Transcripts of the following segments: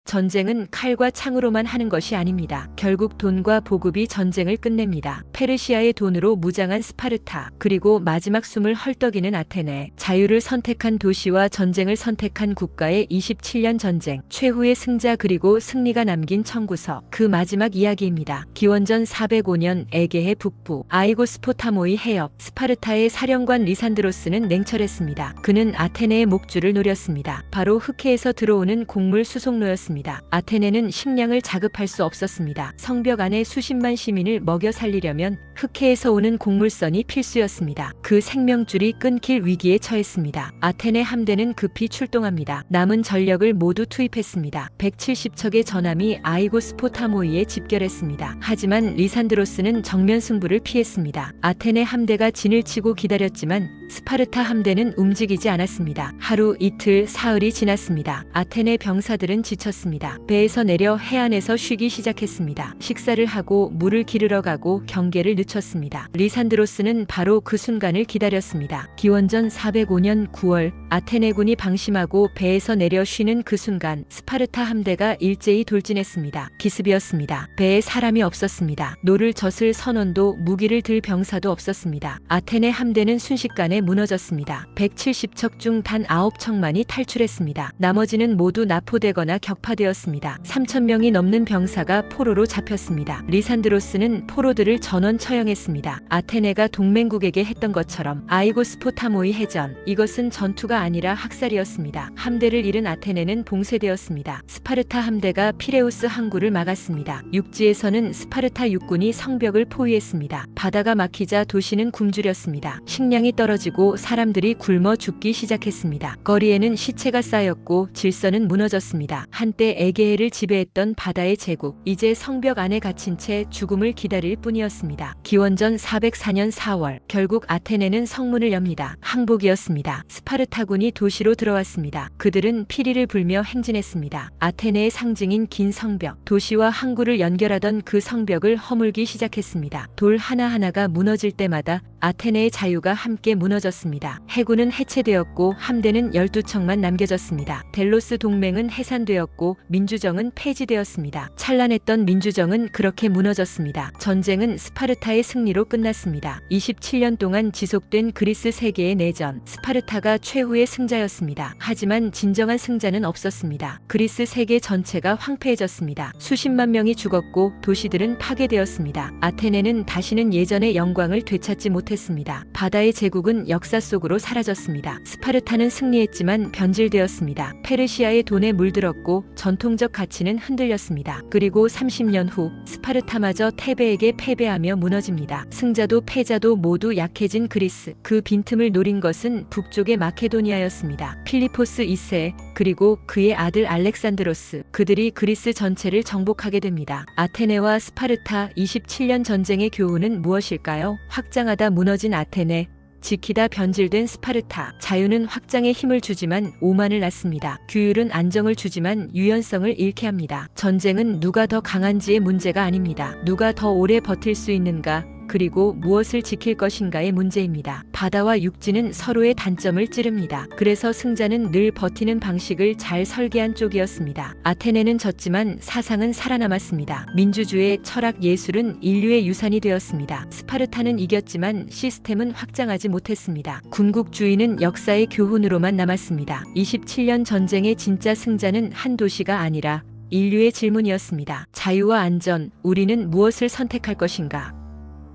전쟁은 칼과 창으로만 하는 것이 아닙니다. 결국 돈과 보급이 전쟁을 끝냅니다. 페르시아의 돈으로 무장한 스파르타, 그리고 마지막 숨을 헐떡이는 아테네, 자유를 선택한 도시와 전쟁을 선택한 국가의 27년 전쟁, 최후의 승자 그리고 승리가 남긴 청구서, 그 마지막 이야기입니다. 기원전 405년 에게해 북부 아이고스포타모이 해협, 스파르타의 사령관 리산드로스는 냉철했습니다. 그는 아테네의 목줄을 노렸습니다. 바로 흑해에서 들어오는 곡물 수송로였습니다. 아테네는 식량을 자급할 수 없었습니다. 성벽 안에 수십만 시민을 먹여 살리려면 흑해에서 오는 곡물선이 필수였습니다. 그 생명줄이 끊길 위기에 처했습니다. 아테네 함대는 급히 출동합니다. 남은 전력을 모두 투입했습니다. 170척의 전함이 아이고스포타모이에 집결했습니다. 하지만 리산드로스는 정면 승부를 피했습니다. 아테네 함대가 진을 치고 기다렸지만 스파르타 함대는 움직이지 않았습니다. 하루, 이틀, 사흘이 지났습니다. 아테네 병사들은 지쳤습니다. 배에서 내려 해안에서 쉬기 시작했습니다. 식사를 하고 물을 기르러 가고 경계를 늦췄습니다. 리산드로스는 바로 그 순간을 기다렸습니다. 기원전 405년 9월 아테네군이 방심하고 배에서 내려 쉬는 그 순간 스파르타 함대가 일제히 돌진했습니다. 기습이었습니다. 배에 사람이 없었습니다. 노를 젓을 선원도 무기를 들 병사도 없었습니다. 아테네 함대는 순식간에 무너졌습니다. 170척 중 단 9척만이 탈출했습니다. 나머지는 모두 납포되거나 격파되었습니다. 3,000명이 넘는 병사가 포로로 잡혔습니다. 리산드로스는 포로들을 전원 처형했습니다. 아테네가 동맹국에게 했던 것처럼. 아이고스포타모이 해전, 이것은 전투가 아니라 학살이었습니다. 함대를 잃은 아테네는 봉쇄되었습니다. 스파르타 함대가 피레우스 항구를 막았습니다. 육지에서는 스파르타 육군이 성벽을 포위했습니다. 바다가 막히자 도시는 굶주렸습니다. 식량이 떨어지고 사람들이 굶어 죽기 시작했습니다. 거리에는 시체가 쌓였고 질서는 무너졌습니다. 한때 에게해를 지배했던 바다의 제국, 이제 성벽 안에 갇힌 채 죽음을 기다릴 뿐이었습니다. 기원전 404년 4월, 결국 아테네는 성문을 엽니다. 항복이었습니다. 스파르타군이 도시로 들어왔습니다. 그들은 피리를 불며 행진했습니다. 아테네의 상징인 긴 성벽, 도시와 항구를 연결하던 그 성벽을 허물기 시작했습니다. 돌 하나하나가 무너질 때마다 아테네의 자유가 함께 무너졌습니다. 해군은 해체되었고 함대는 12척만 남겨졌습니다. 델로스 동맹은 해산되었고 민주정은 폐지되었습니다. 찬란했던 민주정은 그렇게 무너졌습니다. 전쟁은 스파르타의 승리로 끝났습니다. 27년 동안 지속된 그리스 세계의 내전, 스파르타가 최후의 승자였습니다. 하지만 진정한 승자는 없었습니다. 그리스 세계 전체가 황폐해졌습니다. 수십만 명이 죽었고 도시들은 파괴되었습니다. 아테네는 다시는 예전의 영광을 되찾지 못했습니다. 바다의 제국은 역사 속으로 사라졌습니다. 스파르타는 승리했지만 변질되었습니다. 페르시아의 돈에 물들었고 전통적 가치는 흔들렸습니다. 그리고 30년 후 스파르타마저 테베에게 패배하며 무너집니다. 승자도 패자도 모두 약해진 그리스, 그 빈틈을 노린 것은 북쪽의 마케도니아였습니다. 필리포스 2세 그리고 그의 아들 알렉산드로스, 그들이 그리스 전체를 정복하게 됩니다. 아테네와 스파르타 27년 전쟁의 교훈은 무엇일까요? 확장하다 무너진 아테네, 지키다 변질된 스파르타. 자유는 확장에 힘을 주지만 오만을 낳습니다. 규율은 안정을 주지만 유연성을 잃게 합니다. 전쟁은 누가 더 강한지의 문제가 아닙니다. 누가 더 오래 버틸 수 있는가, 그리고 무엇을 지킬 것인가의 문제입니다. 바다와 육지는 서로의 단점을 찌릅니다. 그래서 승자는 늘 버티는 방식을 잘 설계한 쪽이었습니다. 아테네는 졌지만 사상은 살아남았습니다. 민주주의, 철학, 예술은 인류의 유산이 되었습니다. 스파르타는 이겼지만 시스템은 확장하지 못했습니다. 군국주의는 역사의 교훈으로만 남았습니다. 27년 전쟁의 진짜 승자는 한 도시가 아니라 인류의 질문이었습니다. 자유와 안전, 우리는 무엇을 선택할 것인가?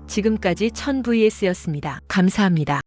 지금까지 1000vs였습니다. 감사합니다.